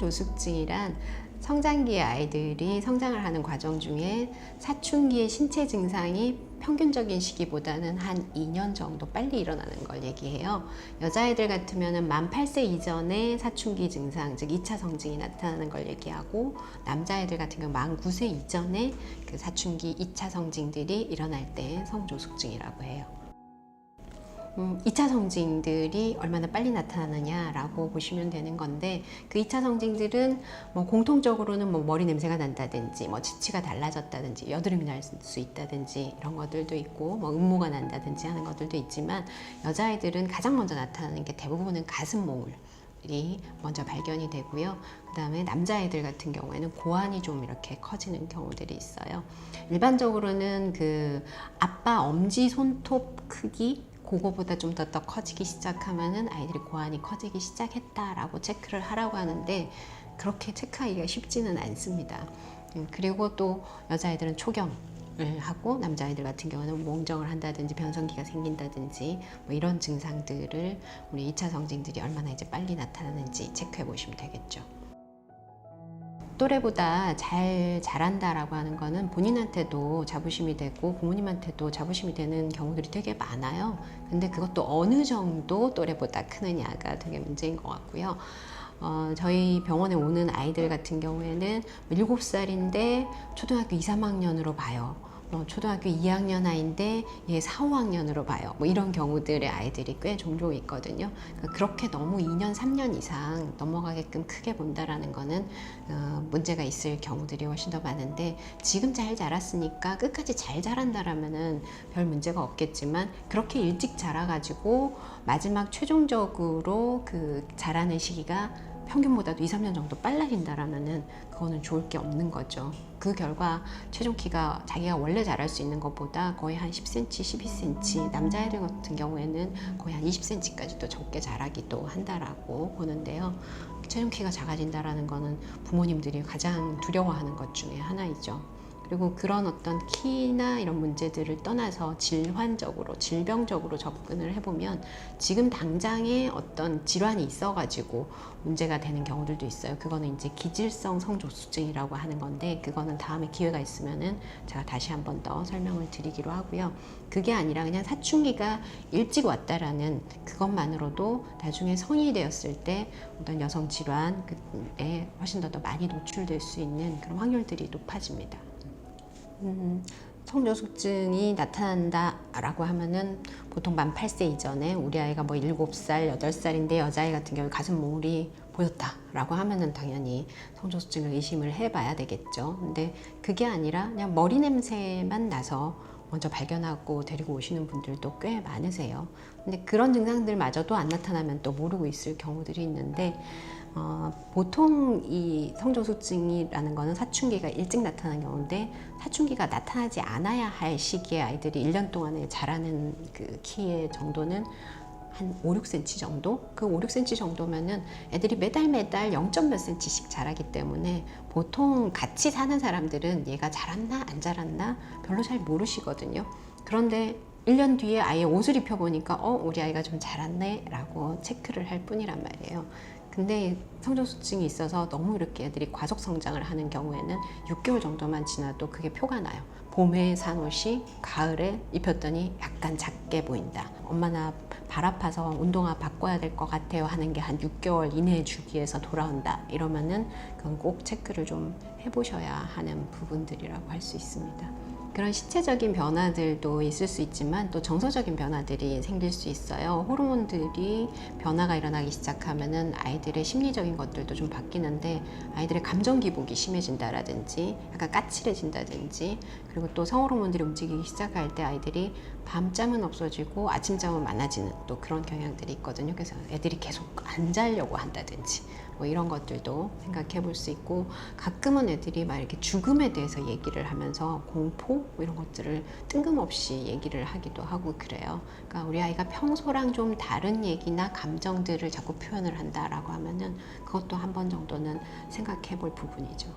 성조숙증이란 성장기의 아이들이 성장을 하는 과정 중에 사춘기의 신체 증상이 평균적인 시기보다는 한 2년 정도 빨리 일어나는 걸 얘기해요. 여자아이들 같으면 만 8세 이전에 사춘기 증상, 즉 2차 성징이 나타나는 걸 얘기하고, 남자아이들 같은 경우 만 9세 이전에 그 사춘기 2차 성징들이 일어날 때 성조숙증이라고 해요. 2차 성징들이 얼마나 빨리 나타나느냐라고 보시면 되는 건데, 그 2차 성징들은 뭐 공통적으로는 뭐 머리 냄새가 난다든지, 뭐 지치가 달라졌다든지, 여드름이 날 수 있다든지 이런 것들도 있고, 뭐 음모가 난다든지 하는 것들도 있지만, 여자아이들은 가장 먼저 나타나는 게 대부분은 가슴 몽울이 먼저 발견이 되고요. 그 다음에 남자아이들 같은 경우에는 고환이 좀 이렇게 커지는 경우들이 있어요. 일반적으로는 그 아빠 엄지 손톱 크기, 그거보다 좀 더 커지기 시작하면은 아이들이 고환이 커지기 시작했다라고 체크를 하라고 하는데, 그렇게 체크하기가 쉽지는 않습니다. 그리고 또 여자아이들은 초경을 하고, 남자아이들 같은 경우는 몽정을 한다든지 변성기가 생긴다든지 뭐 이런 증상들을 우리 2차 성징들이 얼마나 이제 빨리 나타나는지 체크해 보시면 되겠죠. 또래보다 잘 자란다라고 하는 거는 본인한테도 자부심이 되고 부모님한테도 자부심이 되는 경우들이 되게 많아요. 근데 그것도 어느 정도 또래보다 크느냐가 되게 문제인 것 같고요. 저희 병원에 오는 아이들 같은 경우에는 7살인데 초등학교 2, 3학년으로 봐요. 초등학교 2학년 아이인데 얘 4, 5학년으로 봐요. 뭐 이런 경우들의 아이들이 꽤 종종 있거든요. 그렇게 너무 2년, 3년 이상 넘어가게끔 크게 본다라는 거는 문제가 있을 경우들이 훨씬 더 많은데, 지금 잘 자랐으니까 끝까지 잘 자란다라면은 별 문제가 없겠지만, 그렇게 일찍 자라가지고 마지막 최종적으로 그 자라는 시기가 평균보다도 2, 3년 정도 빨라진다라면은 그거는 좋을 게 없는 거죠. 그 결과 최종 키가 자기가 원래 자랄 수 있는 것보다 거의 한 10cm, 12cm, 남자애들 같은 경우에는 거의 한 20cm까지도 적게 자라기도 한다라고 보는데요. 최종 키가 작아진다라는 거는 부모님들이 가장 두려워하는 것 중에 하나이죠. 그리고 그런 어떤 키나 이런 문제들을 떠나서 질환적으로, 질병적으로 접근을 해보면 지금 당장에 어떤 질환이 있어가지고 문제가 되는 경우들도 있어요. 그거는 이제 기질성 성조숙증이라고 하는 건데, 그거는 다음에 기회가 있으면은 제가 다시 한 번 더 설명을 드리기로 하고요. 그게 아니라 그냥 사춘기가 일찍 왔다라는 그것만으로도 나중에 성인이 되었을 때 어떤 여성 질환에 훨씬 더 많이 노출될 수 있는 그런 확률들이 높아집니다. 성조숙증이 나타난다라고 하면은 보통 만 8세 이전에 우리 아이가 뭐 7살, 8살인데 여자아이 같은 경우 가슴 몽울이 보였다라고 하면은 당연히 성조숙증을 의심을 해봐야 되겠죠. 근데 그게 아니라 그냥 머리 냄새만 나서 먼저 발견하고 데리고 오시는 분들도 꽤 많으세요. 근데 그런 증상들마저도 안 나타나면 또 모르고 있을 경우들이 있는데, 보통 이 성조숙증이라는 거는 사춘기가 일찍 나타나는 경우인데, 사춘기가 나타나지 않아야 할 시기에 아이들이 1년 동안에 자라는 그 키의 정도는 한 5, 6cm 정도? 그 5, 6cm 정도면은 애들이 매달 0점 몇 cm씩 자라기 때문에 보통 같이 사는 사람들은 얘가 자랐나 안 자랐나 별로 잘 모르시거든요. 그런데 1년 뒤에 아예 옷을 입혀보니까 우리 아이가 좀 자랐네 라고 체크를 할 뿐이란 말이에요. 근데 성조숙증이 있어서 너무 이렇게 애들이 과속 성장을 하는 경우에는 6개월 정도만 지나도 그게 표가 나요. 봄에 산 옷이 가을에 입혔더니 약간 작게 보인다. 엄마 나 발 아파서 운동화 바꿔야 될 것 같아요 하는 게 한 6개월 이내 주기에서 돌아온다. 이러면은 그건 꼭 체크를 좀 해보셔야 하는 부분들이라고 할 수 있습니다. 그런 신체적인 변화들도 있을 수 있지만 또 정서적인 변화들이 생길 수 있어요. 호르몬들이 변화가 일어나기 시작하면은 아이들의 심리적인 것들도 좀 바뀌는데, 아이들의 감정 기복이 심해진다라든지 약간 까칠해진다든지, 그리고 또 성호르몬들이 움직이기 시작할 때 아이들이 밤잠은 없어지고 아침잠은 많아지는 또 그런 경향들이 있거든요. 그래서 애들이 계속 안 자려고 한다든지 뭐 이런 것들도 생각해 볼 수 있고, 가끔은 애들이 막 이렇게 죽음에 대해서 얘기를 하면서 공포 뭐 이런 것들을 뜬금없이 얘기를 하기도 하고 그래요. 그러니까 우리 아이가 평소랑 좀 다른 얘기나 감정들을 자꾸 표현을 한다라고 하면은 그것도 한 번 정도는 생각해 볼 부분이죠.